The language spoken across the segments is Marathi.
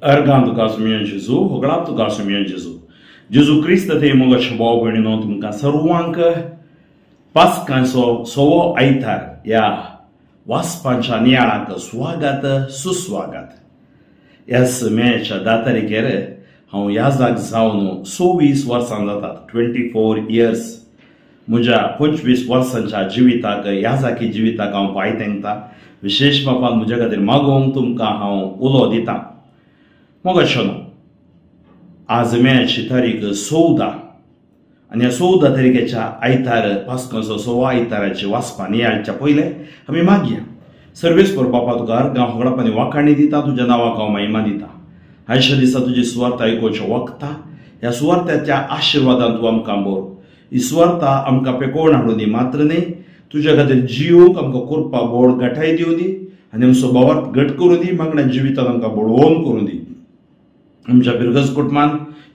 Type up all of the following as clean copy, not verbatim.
Ergando caso minha Jesus, roglapto caso minha Jesus. Jesus Cristo te moga chbao bani no tumka sarwanka paskanso sowo aitar ya waspanchaniala ka swagata suswagata. Yes mecha datari kere hau yazak zaunu 24 वर्षां जातात 24 years. मुझा 25 वर्षांच्या जीविताक याजाकी जीविताक हांव पाय तेंगता विशेष बापान मुझ्या खातीर मागोवंक तुमकां हांव उलो दिता. मोगाचोनो आज मेची तारीख 14 आनी ह्या 14 तारीखेच्या आयतार पास्कोचो 16 आयताराची वाचपा नियाळच्या पयले आमी मागया. सर्वेस्पर बापा तुका अर्गां होगडापणी वाखाणी दिता, तुज्या नांवाक हांव महिमा दिता. आयच्या दिसा तुजी सुवार्ता आयकोवचें वखता, ह्या सुवार्थ्याच्या आशिर्वादान तूं आमकां बोर. ही सुवार्ता आमकां पेकोवन हाडून दी मात्र न्ही, तुज्या खातीर जिवूंक आमकां करपा बोड घटाय दिवं दी आनी आमचो बोवार्थ घट करूं दी. मागण्या जिवितांत आमकां बोडवोन करूं दी. आमच्या बिरगज कुटुंबान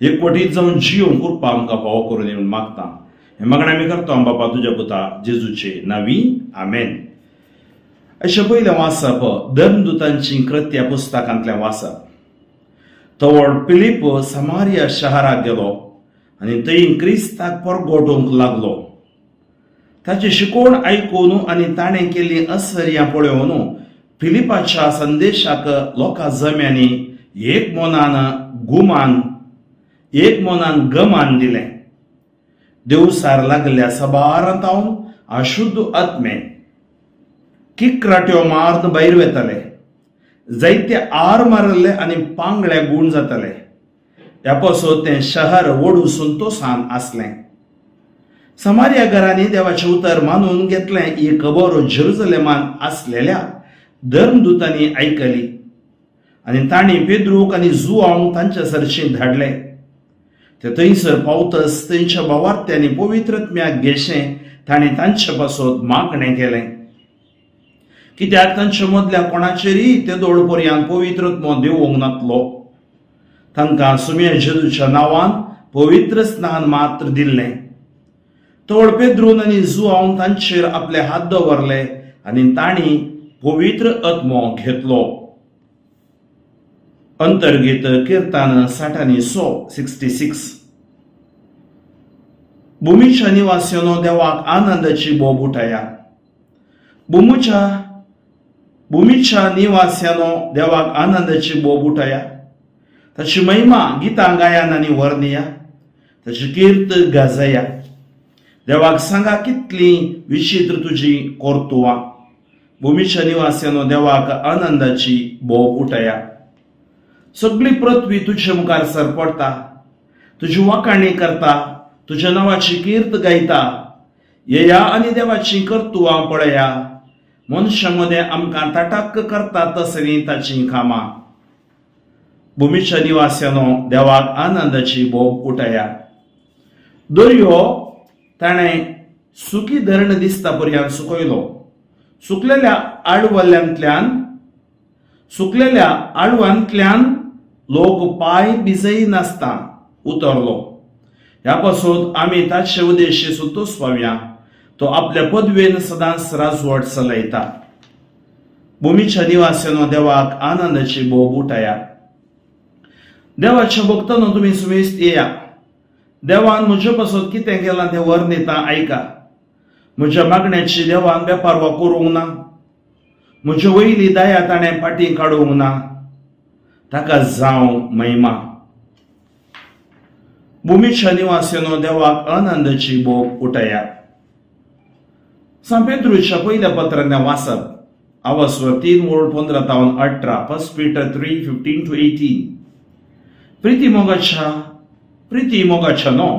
एकवटीत जावन जिवूंक करपा आमकां फावो करूं दी म्हूण मागता. हें मागणें आमी करता बापा तुज्या पुता जेजूचे नांवी आमेन. अशें पयलें वाचप धर्मदुतांची कृत्या पुस्तकांतलें वाचप. तवड फिलीप समारिया शहराक गेलो आनी थंय क्रिस्ताक परगटोवंक लागलो. ताची शिकवण आयकून आनी ताणें केल्ली आश्चर्यां पळोवन फिलिपाच्या संदेशाक लोकां जम्यांनी एक मोनान गमान दिलें. देवसार लागल्या सबारांत हांव अशुद्ध आत्मे किक्राट्यो मारून भायर वेताले. जायते आर मारले आनी पांगळे गूण जाताले. ह्या पासत तें शहर वडू संतोषान आसलें. समारिया घरांनी देवाचें उतर मानून घेतलें ही खबर जेरुसलेमान आसलेल्या धर्मदूतांनी आयकली आनी तांणी पेद्रूक आनी जुआंक तांचे सरशीं धाडले. ते थंयसर पावतच थंयच्या भावार्थ्यांनी पवित्रत्म्याक घेशें तांणी तांचे पासत मागणें केलें. कित्याक तांच्या मदल्या कोणाचेरय ते दोळ पर्यंत पवित्रत्मो दिवंक नासलो. तांकां सुमया जेजूच्या नांवान पवित्र स्नान मात्र दिल्लें. तवड पेद्रून आनी जुआंक तांचेर आपले हात दवरले आनी तांणी पवित्र आत्मो घेतलो. अंतर्गीत किर्तन 66. भुमीच्या निवासियांनो देवाक आनंदाची बोब उठया. भुमीच्या निवासियांनो देवाक आनंदाची बोब उठया. ताची महिमा गितां गायन आनी वर्णया. ताची कीर्त गाजया. देवाक सांगा कितली विचित्र तुजी कोर्तुवा. भुमीच्या निवासियांनो देवाक आनंदाची बोब उठया. सगळी पृथ्वी तुजे मुखार सरपडटा, तुजी वाखाणी करता, तुज्या नांवाची कीर्त गायता. येया आनी देवाची कर्तुवां पळया. मनशांमध्ये आमकां ताटाक्क करता तसली ताची कामां. भुमीच्या निवासियांनो देवाक आनंदाची बोब उठया. दर्यो ताणें सुकी धरण दिसता पर्यंत सुकयलो. सुकलेल्या आळवांतल्यान लोक पाय भिजय नासता उतरलो. ह्या पासून आमी ताचे उद्देशी संतोश पावया. तो आपल्या पदवेन सदांच राजवट चलयता. भुमीच्या निवासियांनो देवाक आनंदाची बोब उठया. देवाच्या भक्तांनो तुमी सुमेस्त येया. देवान म्हजे पासत कितें केलां तें वर्णिता आयका. म्हज्या मागण्याची देवान बेपारवा करूंक ना. म्हजे वयली दया ताणें फाटीं काडूंक ना. ताका जावं महिमा. भुमीच्या निवासियांनो देवाक आनंदाची बोब उठया. पेद्रूच्या पयल्या पत्रांतलें वाचप. आवाजवर 3:15-18 1 Peter 3:15-18. प्रीती मोगाच्यानो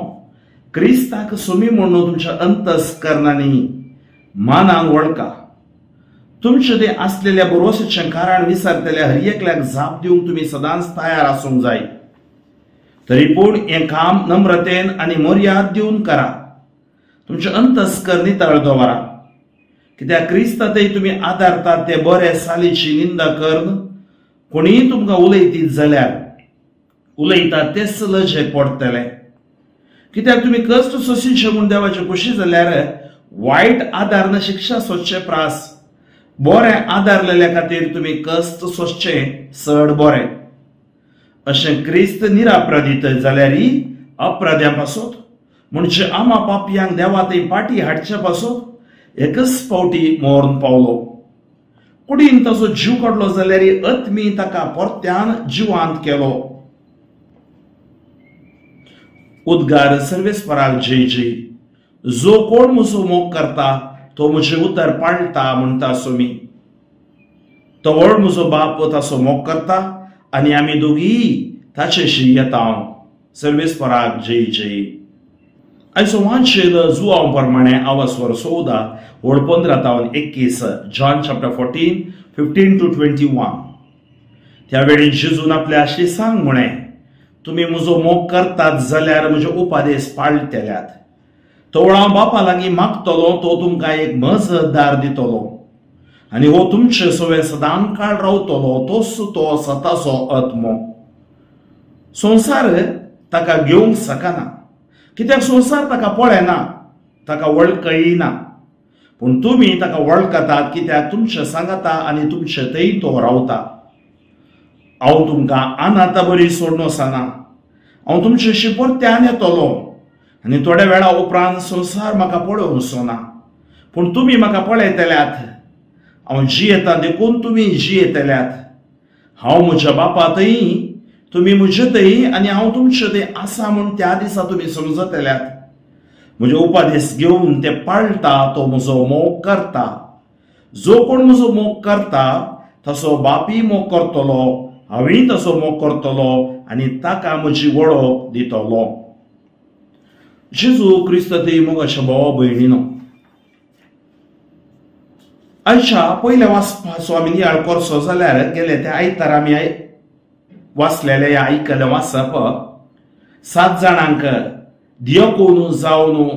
क्रिस्ताक सुमी म्हणून तुमच्या अंतस्करणांनी मानान वळखा. तुमचे ते असलेल्या भरवसेचें कारण विसरतल्या हर एकल्याक जाप दिवंक तुमी सदांच तयार आसूंक जाय. तरी पूण हें काम नम्रतेन आनी मर्याद दिवन करा. तुमचे अंतस्कर नितळ दवरा. कित्याक क्रिस्तांतय तुमी आदारतात ते बरे सालीची निंदा करन कोणीय तुमकां उलयतीत जाल्यार उलयतात तेच लजे पडटले. कित्याक तुमी कश्ट सोंसीचे म्हूण देवाचे खुशी जाल्यार वायट आदारन शिक्षा सोदचे प्रास. बरें आदारलेल्या खातीर तुमी कश्ट सोंसचे चड बरें. अशें क्रिस्त निरापराधीत जाल्यारय अपराध्यां पासत म्हणजे आमा पापयांक देवा थंय पाटी हाडचे पासत एकच फावटी मरण पावलो. कुडीन ताचो जीव काडलो जाल्यार आत्मी ताका परत्यान जिवांत केलो. उद्गार सर्वेस्पराक जय जय. जो कोण म्हजो मोग करता तो म्हजें उतर पाळटा म्हणटा सोमी. तो व्हड म्हजो बाप ताचो मोग करता आनी आमी दोगीय ताचेशी येता. सर्वेस्पराक जय जय. आयचो वांचेल जुआंव प्रमाणे आवाजवर 14 वड 15 तावन 21 जॉन चॅप्टर 14 15 to 21. त्या वेळी जेजून आपल्या शिसांक म्हणे, तुम्ही म्हजो मोग करतात जाल्यार म्हजे उपादेश पाळटल्यात. तो हांव बापा लागीं मागतलो तो तुमकां एक मजतदार दितलो आनी हो तुमचे सवे सदां काळ रावतलो. तोच तो स्वताचो आत्मो. संवसार ताका घेवंक शकना कित्याक संवसार ताका पळयना, ताका वळखयना. पूण तुमी ताका वळखतात कित्याक तुमचे सांगाता आनी तुमचे थंय तो रावता. हांव तुमकां अनाथ बरी सोडून वचना. हांव तुमचेशी परत्यान येतलो आनी थोड्या वेळा उपरांत संवसार म्हाका पळोवंक वचना. पूण तुमी म्हाका पळयतल्यात. हांव जियेता देखून तुमी जियेतल्यात. हांव म्हज्या बापा थंय, तुमी म्हजे थंय आनी हांव तुमचे थंय आसा म्हूण त्या दिसा तुमी समजतल्यात. म्हजे उपादेश घेवन ते पाळटा तो म्हजो मोग करता. जो कोण म्हजो मोग करता तसो बापी मोग करतलो, हांवें तसो मोग करतलो आनी ताका म्हजी वळख दितलो. जेजू क्रिस्त थंय मोगाच्या भावा भयणीनो, आयच्या पयल्या वाचपाचो आमी नियाळ करचो जाल्यार गेले त्या आयतार आमी वाचलेले या आयकले वाचप 7 जाणांक दियकोन जावन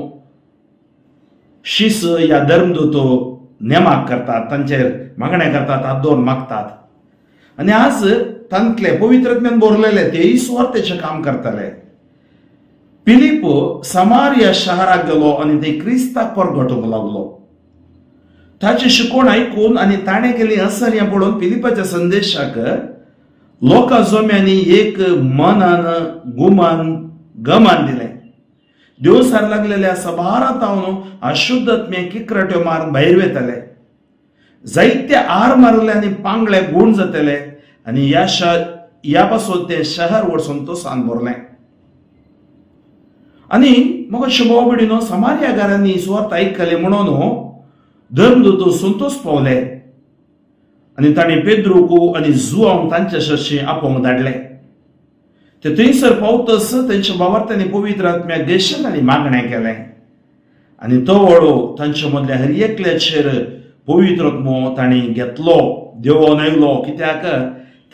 शिस या धर्मदूत नेमाक करतात, तांचेर मागणे करतात, हात दवरून मागतात. आनी आज तांतले पवित्रत्म्यान बरलेले तेय सुवार्तेचें काम करतले. फिलीप समारिया शाराक गेलो आनी थंय क्रिस्ताक परगटूंक लागलो. ताची शिकवण आयकून आनी ताणें केली असर हें पळोवन फिलिपाच्या संदेशाक लोकां जोम्यांनी एक मनान गुमान गमान दिलें. दिवसार लागलेल्या सभारातावन अशुद्धत्मे किकराट्यो मारून भायर वेतले. जायते आर मारले आनी पांगळे गुण जातले आनी ह्या पासून ते शहर व्हड संतोशान भरलें. आनी म्हाका शुभ बिडीनो समारिया घरांनी सुवार्थ आयकली म्हणून धर्मदूत संतोष पावले आनी ताणें पेद्रूक आनी जुआंव तांचे शशी आपोवंक धाडले. ते थंयसर पावतस तांच्या भावार्थांनी पवित्र आत्म्याक देशन आनी मागणें केलें आनी तो वळो तांचे मदल्या हर एकल्याचेर पवित्र आत्मो तांणी घेतलो, देंवोन आयलो. कित्याक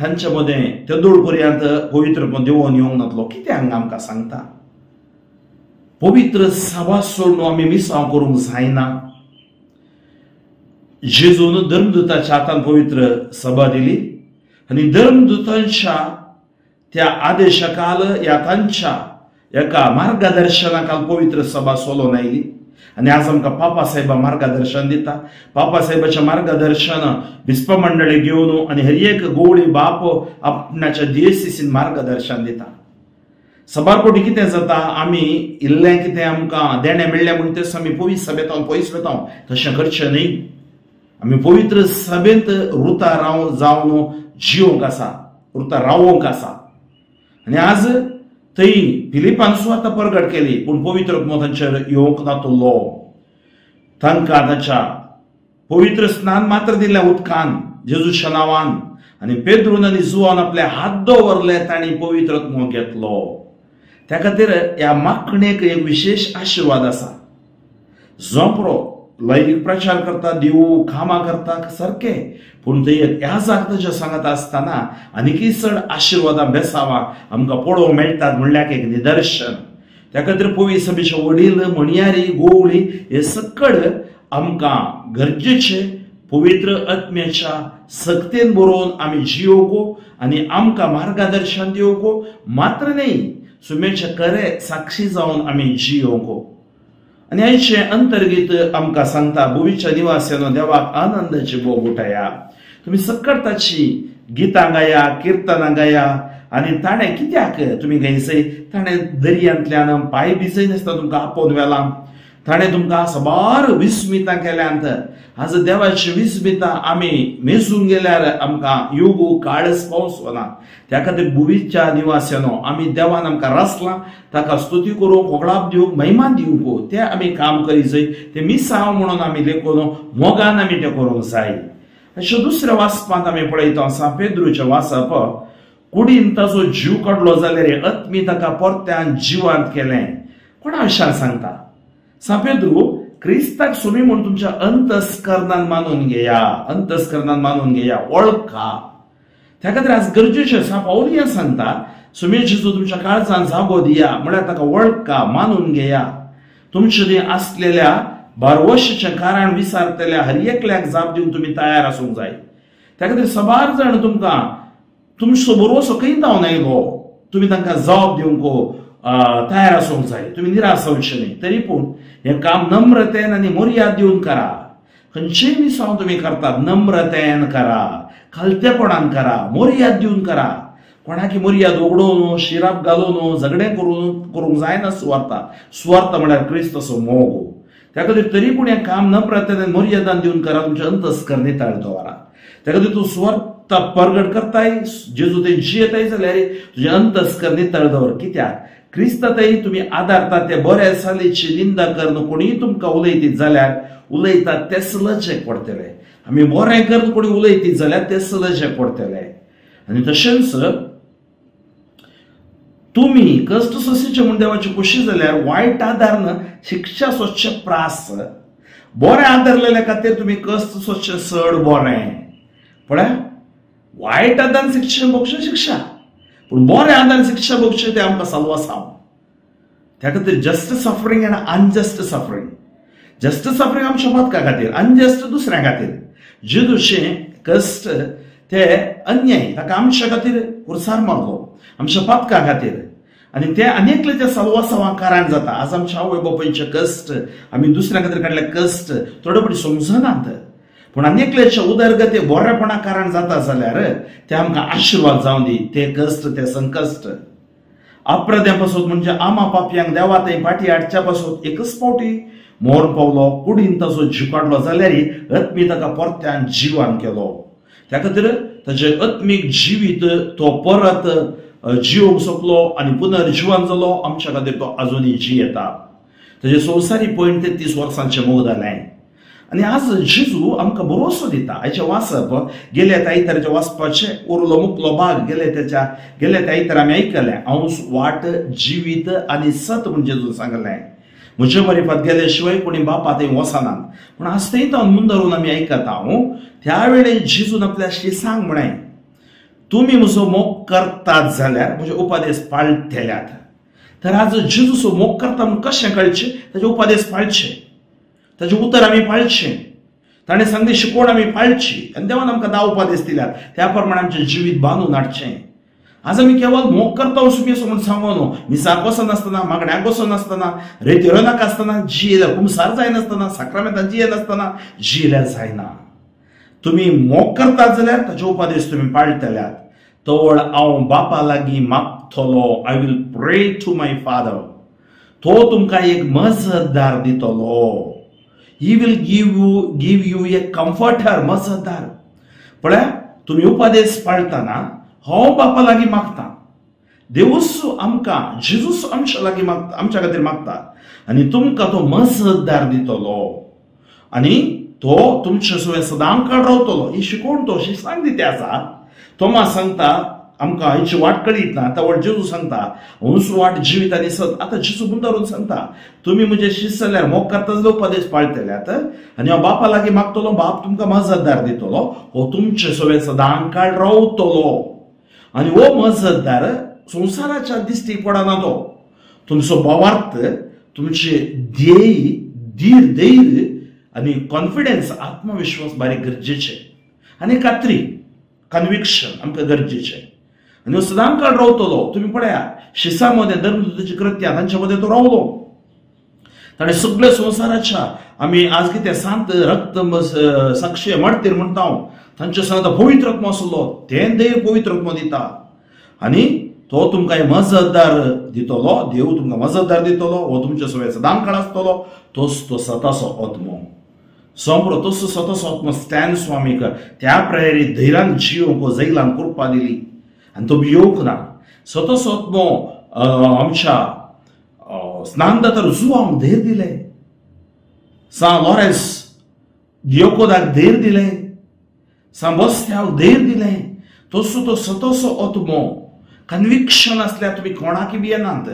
तांचे मदें तेदूळ पर्यंत पवित्र आत्मो देंवोन येवंक नासलो. कित्याक आमकां सांगता पवित्र सभा सोडून आमी मिसांव करूंक जायना. जेजून धर्मदूताच्या हातान पवित्र सभा दिली आनी धर्मदूतांच्या त्या आदेशाकाल या तांच्या एका मार्गदर्शनाकाल पवित्र सभा चलोवन आयली. आनी आज आमकां पापा साहेबा मार्गदर्शन दिता. पापा साहेबाचें मार्गदर्शन बिस्प मंडळी घेवन आनी हर एक गवळी बाप आपणाच्या दियेसीसीन मार्गदर्शन दिता. सभारपोटी कितें जाता, आमी इल्लें कितें आमकां देणें मेळ्ळें म्हूण तें आमी पवित्र सभेत पयस वेता, तशें करचें न्ही. आमी पवित्र सभेंत रुता जावन जिवंक आसा, रुता रावोंक आसा. आनी आज थंय फिलिपान सुवार्थ परगट केली पूण पवित्र आत्मो तांचेर येवंक नासलो. तांकां ताच्या पवित्र स्नान मात्र दिल्लें उदकान जेजूच्या नांवान आनी पेद्रून आनी जुआन आपले हात दवरले. तांणी पवित्र आत्मो घेतलो. त्या खातीर ह्या मागणेक एक विशेष आशिर्वाद आसा. जोपरो लैंगिक प्रचार करता, देव कामां करता सारके, पूण थंय ह्या जागताच्या सांगता आसतना आनीकय चड आशिर्वादां बेसावां आमकां पळोवंक मेळटात म्हणल्यार एक निदर्शन. त्या खातीर पवित्र सभेचे वडील म्हणयारी गोवळी हे सकड आमकां गरजेचे पवित्र आत्म्याच्या सक्तेन बरोवन आमी जियोवंक आनी आमकां मार्गदर्शन दिवंक मात्र न्ही, सुमेचे खरे साक्षी जावन आमी जियोवंक. आनी आयचे अंतर्गीत आमकां सांगता भुवीच्या निवासानो देवाक आनंदाची बोग उठया. तुमी सकट ताची गितां गाया, किर्तनां गाया आणि ताणें कित्याक तुमी गैसय ताणें दर्यांतल्यान पांय भिजय नासता तुमकां आपोवन व्हेलां. ताणें तुमकां सबार विस्मितां केल्यांत. आज देवाची विस्मितां आमी मेजूंक गेल्यार आमकां युग काळच पावसना. त्या खातीर भुवीच्या निवास्यानो आमी देवान आमकां रचलां, ताका स्तुती करूंक, होगळाप दिवंक, महिमान दिवंक तें आमी काम करीत. ते मिसांव म्हणून आमी लेखून मोगान आमी तें करूंक जाय. अशें दुसऱ्या वाचपांत आमी पळयता सा पेद्रूचें वाचप, कुडीन ताचो जीव काडलो जाल्यार आत्मी ताका परत्यान जिवांत केलें. कोणा विशयान सांगता? सा पेद्रू क्रिस्ताक सुमी म्हणून तुमच्या अंतस्करणान मानून घेया, अंतस्करणान मानून घेया, वळखा. त्या खातीर आज गरजेचें सा पाऊल हें सांगता, सुमी जेजू तुमच्या काळजांत जागो दिया, म्हळ्यार ताका वळखा, मानून घेया. तुमचे आसलेल्या बारवशेचें कारण विसारतल्या हर एकल्याक जाप दिवंक तुमी तयार आसूंक जाय. त्या खातीर सबार जाण तुमकां तुमचो बरोसो खंय जावन आयलो, तुमी तांकां जबाब दिवंक तयार आसूंक जाय. तुमी निराश जावचे न्ही. तरी पूण हें काम नम्रतेन आनी मर्याद दिवन करा. खंयचेय मिसांव तुमी करतात नम्रतेन करा, खालतेपणान करा, मर्याद दिवन करा. कोणाकी मर्याद उगडोवन शिराप घालून झगडें करूंक जायना. सुवार्थ म्हळ्यार क्रिस्तचो मोग. त्या खातीर तरी पूण हें काम नम्रतेन मर्यादान दिवन करा. तुमच्या अंतस्करण नितळ दवरा. त्या खातीर तूं सुवार्थ प्रगट करताय, जेजू ते जियेताय जाल्यार तुजें अंतस्करण नितळ दवर. कित्याक? क्रिस्तातय तुमी आदारतात ते बऱ्या सालीची निंदा करून कोणी तुमकां उलयतीत जाल्यार उलयतात तेच लजेक पडटले. आमी बरें करून कोणी उलयतीत जाल्यार तेच लजेक पडटले. आनी तशेंच तुमी कश्ट सोंसचे म्हूण देवाची खुशी जाल्यार वायट आदारन शिक्षा सोंसचे प्रास. बरें आदारलेल्या खातीर तुमी कश्ट सोंसचे चड बरें. पळय, वायट आदार शिक्षा भोगचे शिक्षा, पूण बरें आदार शिक्षा भोगचे ते आमकां साल्वासांव. त्या खातीर जस्ट सफरींग आनी अनजस्ट सफरींग. जस्ट सफरींग आमच्या मतका खातीर, अनजस्ट दुसऱ्या खातीर. जेजूचे कश्ट ते अन्याय ताका आमच्या खातीर खुरसार मारलो, आमच्या पातका खातीर. आनी ते अनेकले साल्वासांवाक कारण जाता. आज आमच्या आवय बापायचे कश्ट आमी दुसऱ्या खातीर काडले कश्ट थोडे फावटी समजनात, पूण अनेकलेचे उदरगती बरेपणा कारण जाता जाल्यार ते आमकां आशिर्वाद जावं दी. ते कश्ट, ते संकश्ट अप्रद्यापासून म्हणजे आमा पापयांक देवा थंय फाटी हाडच्या पासून एकच फावटी मोर पावलो, कुडीन ताचो जीव काडलो जाल्यार आत्मी ताका परत्यान जिवान केलो. त्या खातीर ताचे आत्मीक जिवीत तो परत जिवंक शकलो आनी पुनर्जिवन जालो. आमच्या खातीर तो अजुनूय जियेता. ताचे संवसारी 33 वर्सांचे मोग जालें. आनी आज जेजू आमकां भरोसो दिता. हाचें वाचप गेल्या त्या आयताराचे वाचपाचे उरलो मुकलो भाग गेल्या त्या आयतार आमी आयकलें. हांव वाट, जिवीत आनी सत म्हूण जेजून सांगलें. म्हजे मरिफात गेले शिवाय कोणी बापा थंय वचनात. पूण आज थंय मुंदरून आमी आयकता. त्या वेळेर जेजून आपल्या शिसांक म्हळें, तुमी म्हजो मोग करतात जाल्यार म्हजे उपदेश पाळटल्यात. तर आज जेजूचो मोग करता म्हूण कशें कळचें? ताचे उपदेश पाळचे, ताचे उतर आमी पाळचें, ताणें सांगले शिकवण आमी पाळची. आनी देवान आमकां 10 उपदेश दिल्यात, त्या प्रमाणे आमचें जिवीत बांदून हाडचें. आज आमी केवळ मोग करता सुमी असो म्हूण सांगो न्हू. मिसाक वचनासतना, मागण्याक वचनासतना, रेतीरो नाका आसतना, जियेल्यार कुमसार जायनासतना, साक्रामेंतान जियेनासतना जियेल्यार जायना. तुमी मोग करतात जाल्यार ताचे उपदेश तुमी पाळटल्यात. तवळ हांव बापा लागीं मागतलो. I will pray to my father. तो तुमकां एक मजतदार दितलो. He will give you a comforter, मजतदार. पळय, तुमी उपदेश पाळतना हांव बापा लागीं मागता. देवूच आमकां, जेजूच आमच्या लागीं मागता, आमच्या खातीर मागता. आनी तुमकां तो मजतदार दितलो आनी तो तुमचे सवय सदांकाळ रावतलो. ही शिकवण तो शिसांक दिते आसा. तोमास सांगता आमकां हाची वाट कळीत ना. आतां जेजू सांगता हांवूच वाट, जिवीत आनी सत. आतां जेजू मुंदारून सांगता, तुमी म्हजे शिश्य जाल्यार मोग करता जाल्यार उपदेश पाळटल्यात आनी हांव बापा लागीं मागतलो. बाप तुमकां मजतदार दितलो. हो तुमचे सवय सदांकाळ रावतलो. आनी हो मजतदार संवसाराच्या दिश्टी पडना. तो तुमचो भावार्थ, तुमचे ध्येय, धैर्य आनी कॉन्फिडन्स, आत्मविश्वास बारीक गरजेचे. आनी खात्री, कन्विक्शन आमकां गरजेचें. आनी हो सदांकाळ रावतलो. तुमी पळया, शिसा मध्ये धर्मदूताची कृत्यां तांच्या मध्ये तो रावलो. ताणें सगळ्या संवसाराच्या आमी आज कितें सांत रक्त साक्षी मार्तीर म्हणटा हांव, तांचे सांगता पवित्र आत्मो आसलो. तें देव पवित्र आत्मो दिता. आनी तो तुमकां मजतदार दितलो, देव तुमकां मजतदार दितलो, हो तुमचे सगळे सदांकाळ आसतलो, तोच तो सताचो आत्मो. सोंपरो तोच सताचो आत्मो स्टॅन स्वामीक त्या प्रेरी धैर्यान जियोंक जैलान कृपा दिली आनी तो भियोंक ना. सताचो आत्मो आमच्या स्नानदाता रुजुवांक धैर्य दिले, सान लॉरेन्स दियोकोदाक धैर्य दिले, सान बस्त्याक धैर्य दिले. तसो तो सताचो आत्मो कन्विक्शन असल्यार तुमी कोणाक बी येनात,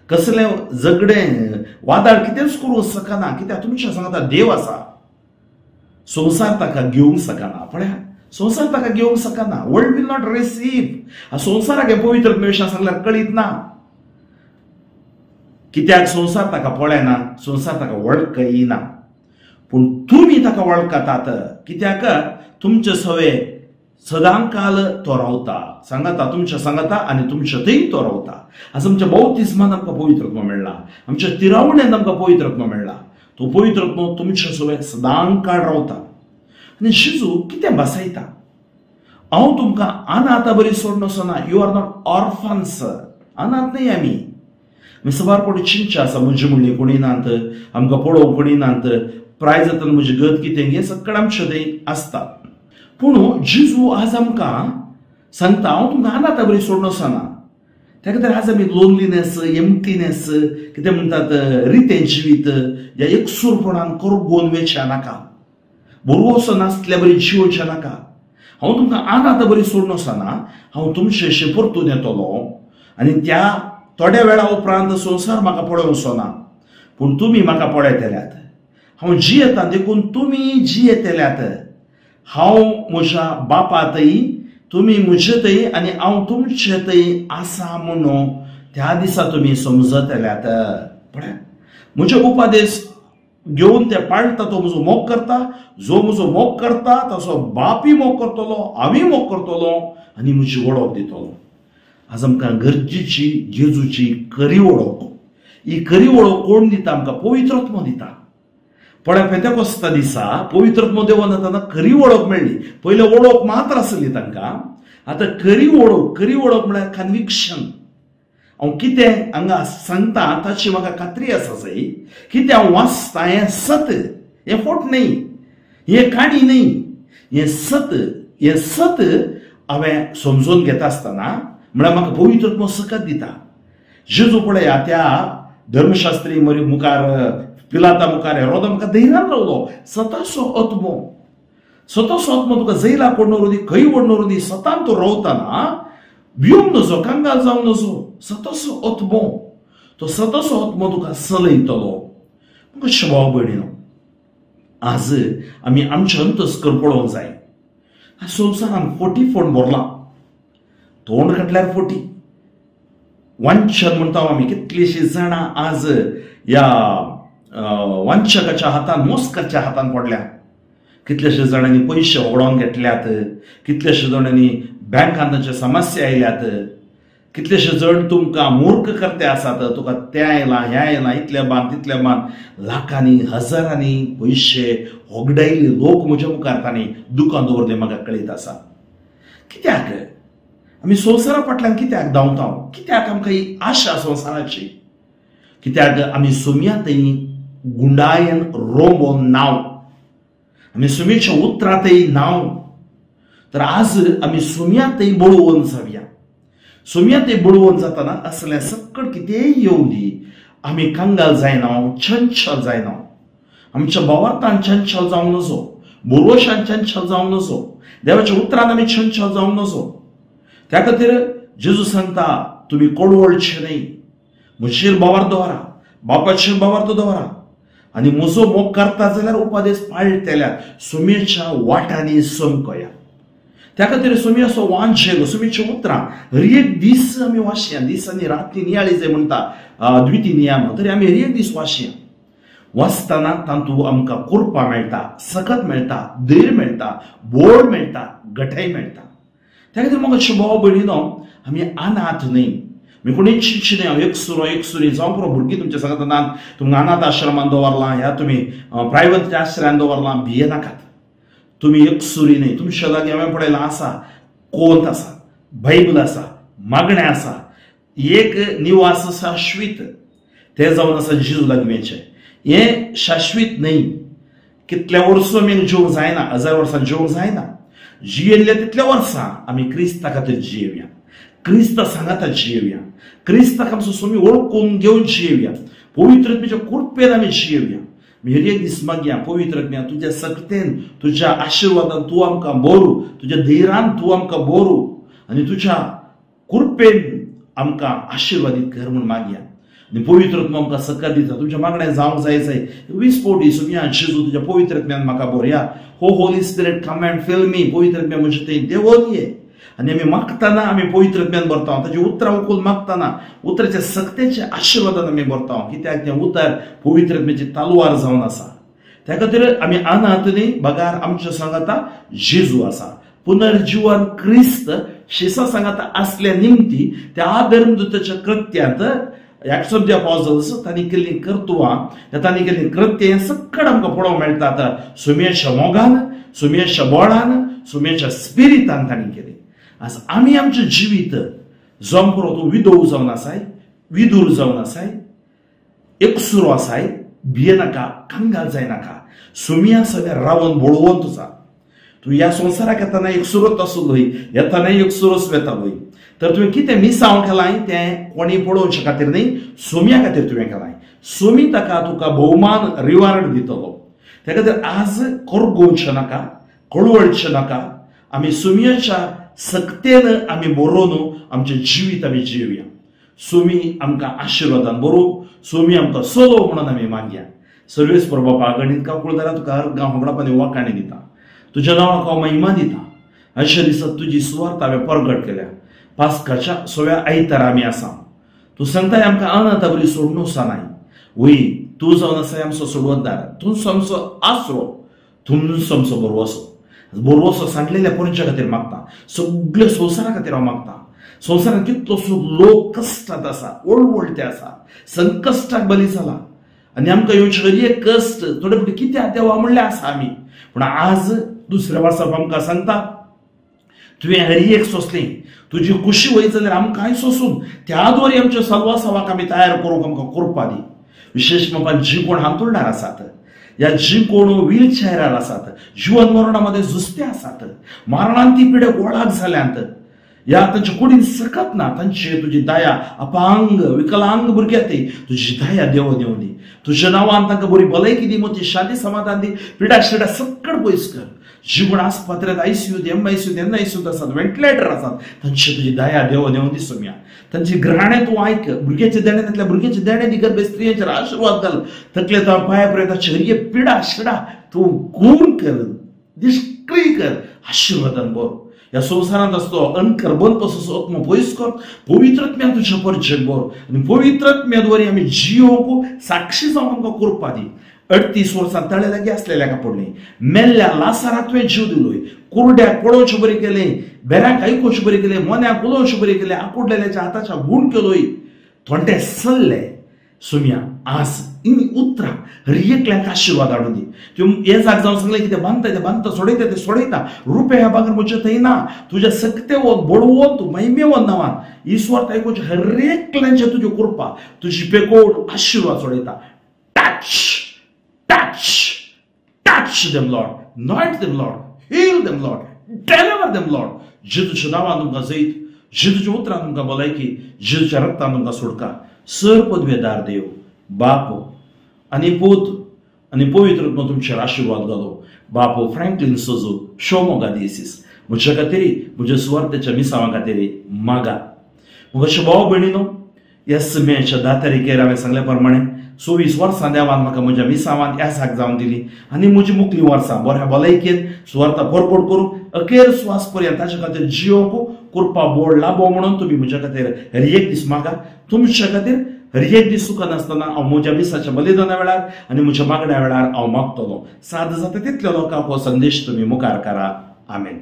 कसले झगडे वादळ कितेंच करूंक शकना, कित्याक तुमच्या सांगता देव आसा. संसार ताका घेवंक शकना, पळया संसार ताका घेवंक शकना. World will not receive. संसाराक हे पवित्र विशय सांगल्यार कळीत ना, कित्याक संसार ताका पळयना, संसार ताका वळखयना. पूण तुमी ताका वळखतात, कित्याक तुमचे सवे सदांकाल तो रावता, सांगता तुमच्या सांगता आनी तुमच्या थंय तो रावता. आज आमच्या बौतिस्मान आमकां पवित्रत्व मेळ्ळा, आमच्या तिरावण्यान आमकां पवित्रत्व मेळ्ळा. तो पवित्रत्व तुमच्या सवे सदांकाळ रावता. आनी जेजू कितें बसयता, हांव तुमकां अनाथ बरी सोडून वचना. You are not orphans. अनाथ न्हय आमी सवारपणी चिंचा आसा, म्हजी म्हणली कोणी नात, आमकां पळोवंक कोणी नात, प्राय जातना म्हजी गत कितें हें सगळें आमचे थंय आसता. पूण जेजू आज आमकां सांगता हांव तुमकां अनाथ बरी सोडून वचना. त्या खातीर आज आमी लोनलीनेस, एम्प्टीनेस, कितें म्हणटात रितें जिवीत ह्या एकसूरपणान करगोवन वेचच्या नाका, भरवोसो नासल्या बरी जिवोवचे नाका. हांव तुमकां अनाथ बरी सोडून वचना, हांव तुमचेशें परतून येतलो. आनी त्या थोड्या वेळा उपरांत संवसार म्हाका पळोवंक वचना, पूण तुमी म्हाका पळयतल्यात. हांव जियेता देखून तुमी जियेतल्यात. हांव म्हज्या बापा थंय, तुमी म्हजे थंय आनी हांव तुमचे थंय आसा म्हणून त्या दिसा तुमी समजतल्यात. पळय म्हजे उपदेश घेवन ते पाळटा तो म्हजो मोग करता. जो म्हजो मोग करता तसो बापी मोग करतलो, आमी मोग करतलो आनी म्हजी वळख दितलो. आज आमकां गरजेची जेजूची खरी वळख. ही खरी वळख कोण दिता? आमकां पवित्रात्मो दिता. पळय पेंतेकोस्ता दिसा पवित्रात्मो देवन तांकां खरी वळख मेळ्ळी. पयले वळख मात्र आसली तांकां, आतां खरी वळख म्हळ्यार कन्विक्शन. हांव कितें हांगा सांगता ताची म्हाका खात्री आसा जाय, कितें हांव वाचता हें सत, हें फोट न्हय, हें काणी न्हय, हें सत हांवें समजून घेता आसतना म्हळ्यार म्हाका पवित्रात्मो सकत दिता. जेजू पळया त्या धर्मशास्त्री मुखार, पिलाता मुखार, हेरोदा मुखार धैर्यान रावलो. सताचो आत्मो तुका जैला पडणो दी, खंय ओडणो दी, सतान तो रावतना भिवंक नजो, कांगाल जावंक नजो. सताचो आत्मो, तो सताचो आत्मो तुका चलयतलो. कशें भाव भयणीनो, आज आमी आमचे अंतस्कर पळोवंक जाय. संवसारान फोण भरला, तोंड काडल्यार फोटी. वांछन म्हणटा आमी, कितलीशीं जाणां आज ह्या वांचकाच्या हातान, मोस्करच्या हातान पडल्या. कितलेशे जाणांनी पयशे ओगडोवन घेतल्यात, कितलेशे जाणांनी बँकांत तांचे समस्या आयल्यात, कितलेशे जण तुमकां मूर्ख करते आसात. तुका तें आयलां, हें आयलां, इतले बांद तितले बांद, लाखांनी हजारांनी पयशे ओगडायले लोक म्हज्या मुखार तांणी दुकान दवरले, म्हाका कळीत आसा. कित्याक आमी संवसारा फाटल्यान कित्याक धांवता? कित्याक आमकां ही आशा संवसाराची? कित्याक आमी सुमयातय गुंडायन रोंबोन नांव, आमी सुमयेच्या उतरांतय नांव. तर आज आमी सुमयातय बळोवन जावया. सुमयातय बळोवन जातना असलें सक्कड कितेंय येवं दी, आमी कांगाल जायना, चंचल जायना. आमच्या भावार्थान चंचल जावंक नजो, बोरवशान चंचल जावंक नजो, देवाच्या उतरान आमी चंचल जावंक नजो. त्या खातीर जेजू सांगता तुमी कोडवळचे न्हय, म्हजेर भावार्थ दवरा, बापाचेर भावार्थ दवरा आनी म्हजो मोग करता जाल्यार उपदेश पाळटल्यार सुमयेच्या वाटांनी समकया. त्या खातीर सुमयाचो वांचेलो, सुमयेच्या उतरां हर एक दीस आमी वाचया. दीस आनी राती नियाळी जे म्हणटा द्विती नियम, तरी आमी हर एक दीस वाचया. वाचतना तातूंत आमकां कृपा मेळटा, सकत मेळटा, धैर्य मेळटा, बोळ मेळटा, घटाय मेळटा. त्या खातीर म्हाका भाव भयणीनो, आमी अनाथ न्हय. मी कोणी चिंतची न्हय हांव एकसुरी जावं पुरो भुरगीं तुमच्या सांगता तुमकां अनाथ आश्रमान दवरलां, ह्या तुमी प्रायवेट आश्रयान दवरलां, भिये नाकात. तुमी एकसुरी न्हय. तुमच्या लागीं हांवें पळयलां आसा, कोंत आसा, बायबल आसा, मागण्या आसा एक निवास शाश्वत ते जावन आसा जेजू लागींचे हे शाश्वत न्ही कितल्या वर्सां आमी जेवंक जायना 1000 वर्सां जेवंक जायना जियेल्ल्या तितल्या वर्सां आमी क्रिस्ता खातीर जियेवया क्रिस्ता सांगाता जियेवया क्रिस्ताक आमचो सोमी ओळखून घेवन जियेवया पवित्र आत्म्याच्या कृपेन आमी जियेवया मेरी एक दीस मागया पवित्र आत्म्या तुज्या सक्तेन तुज्या आशिर्वादान तूं आमकां बोरू तुज्या धैर्यान तूं आमकां बोरू आनी तुज्या कृपेन आमकां आशिर्वादीत कर म्हूण मागया आनी पवित्र आत्मा आमकां सकत दिता तुमच्या मागण्या जावंक जाय 20 फावटी सुमया जेजू तुज्या पवित्र आत्म्यान म्हाका भरया हो holy spirit come and fill me पवित्र आत्म्या म्हजे थंय देंवोन ये आनी आमी मागतना आमी पवित्र आत्म्यान भरता ताची उतरां उखलून मागतना उतराच्या सक्तेच्या आशिर्वादान आमी भरता कित्याक तें उतर पवित्र आत्म्याची तालवार जावन आसा त्या खातीर आमी अनाथ न्ही बगार आमच्या सांगाता जेजू आसा पुनर्जीवन क्रिस्त शिसा सांगाता असल्या निमती त्या धर्मदूताच्या कृत्यांत Acts of the Apostles तांणी केल्लीं कर्तुवां तांणी केल्लीं कृत्यां सकट आमकां पळोवंक मेळटा सुमयेच्या मोगान सुमयेच्या बळान सुमयेच्या स्पिरितान तांणी केली आज आमी आमचें जिवीत जमपुरो तूं विधव जावन आसाय विदूर जावन आसाय एकसुरो आसाय भियेनाका कांगाल जायनाका सुमया सगळ्या रावन बोळवंत तुजा तूं ह्या संवसाराक येताना एकसुरोच आसुलोय येताना एकसुरोच वेतालोय तर तुवें कितें मिसांव केलाय तें कोणी पळोवचे खातीर न्ही सुमया खातीर तुवें केलाय सुमी ताका तुका भोवमान रिवार्ड दितलो त्या खातीर आज करगोवचे नाका कळवळचे नाका आमी सुमयेच्या सक्तेन आमी बरोवन आमचें जिवीत आमी जिवया सुमी आमकां आशिर्वादान बरो सुमी आमकां चलो म्हणून आमी मागया सर्वेस्पर बाबा गणित काकुळदारा तुका गांव होगडापणी वाकाणी दिता तुज्या नांवाक हांव महिमा दिता अशा दिसात तुजी सुवार्थ हांवें परगट केल्या पास्काच्या 6व्या आयतारा आमी आसा तूं सांगताय आमकां अनाथ बरी सोडून वचनाय वय तूं जावन आसाय आमचो सोडवतदार तूंच आमचो आसरो तूंच आमचो बरोवसो सांगलेल्या पोरच्या खातीर मागता सगळ्या संवसारा खातीर हांव मागता संवसारांत कितलोसो लोक कश्टांत आसा वळवळटे आसा संकश्टाक बली जाला आनी आमकां ह्यो शरीर कश्ट थोडे फावटी कित्याक देवा म्हणलें आसा आमी पूण आज दुसऱ्या वर्साक आमकां सांगता तुवें हरियेक सोंसलें तुजी खुशी वय जाल्यार आमकांय सोंसून त्या द्वारे आमच्या सल्वासावाक आमी तयार करूंक आमकां करपा दी विशेष बाबा जी कोण हांतुरणार आसात या जी कोण व्हील चॅरार आसात जीवन मरणामध्ये झुजते आसात मारणांती पिडे गोळाक जाल्यांत या तांच्या कुडीन सकत ना तांचे तुजी दया अपांग विकलांग भुरग्यां ते तुजी दया देव देवनी तुज्या नांवान तांकां बरी भलायकी दी मोती शांती समाधान दी पिडा शिडा सकट पयस कर जी कोण आस्पत्र्यांत आयसीयूत एमआयसीयूत एनआयसीयूत आसात व्हेंटिलेटर आसात तांची तुजी दया देव देवनी सुमया तांची ग्रहणे तूं आयक भुरग्याचे देण्यांतल्या भुरग्याचे देणे दी गर्भ स्त्रियांचेर आशिर्वाद घाल तकले पांया पर्यंत शरीर पिडा शिडा तूं गूण कर निष्क्रिय कर आशिर्वादान बरो या संवसारांत असतो अनकर्बन पासून आत्मा पयस कर पवित्र आत्म्यान तुज्या परिचय बरो आनी पवित्र आत्म्याद्वारे आमी जियोवंक साक्षी जावन आमकां करपा दी 38 वर्सां तळे लागी आसलेल्या पडली मेल्ल्या लासाराक तुवें जीव दिलोय कुरड्याक पळोवचें बरें केलें बेऱ्याक आयकुचें बरें केलें मन्याक उलोवचें बरें केलें आकुडलेल्याच्या हाताच्या गूण केलोय थोडे सल्ले सुमया आज इन उतरां हरियेकल्यांक आशिर्वाद हाडून दी तूं हे जाग जावन सांगलें कितें बांदता सोडयता ते सोडयता रुपये ह्या भागार म्हजे थंय ना तुज्या सक्ते बडवोन तूं महिमेवन नांवान ही स्वार्थ आयकुचें हरेकल्यांचें तुज्यो कृपा तुजी पेकोड आशिर्वाद सोडयता touch them Lord anoint them Lord heal them Lord deliver them Lord जेजूच्या नांवान तुमकां जैत जेजूच्या उतरान तुमकां भलायकी जेजूच्या रक्तान तुमकां सुटका सर पदवेदार देव बाप आनी पूत आनी पवित्र आत्मा तुमचेर आशिर्वाद घालो बाप फ्रँकलिन सोजो शोमो गादीसीस म्हज्या खातीर म्हज्या सुवार्थेच्या मिसावां खातीर मागा म्हज्या भाव भयणीनो ह्या समेच्या 10 तारखेर हांवें सांगल्या प्रमाणे 24 वर्सां देवान म्हाका म्हज्या मिसावांत ह्या साक जावन दिली आनी म्हजी मुखली वर्सां बऱ्या भलायकेन सुवार्ता परपड करूंक अखेर स्वास पर्यंत ताचे खातीर जियोवंक कृपा बोड लाभो म्हणून तुमी म्हज्या खातीर हर एक दीस मागा तुमच्या खातीर हर एक दीस सुखान आसतना हांव म्हज्या मिसाच्या बलिदाना वेळार आनी म्हज्या मागण्या वेळार हांव मागतलो साद जाता तितल्या लोकांक हो संदेश तुमी मुखार करा आमेन.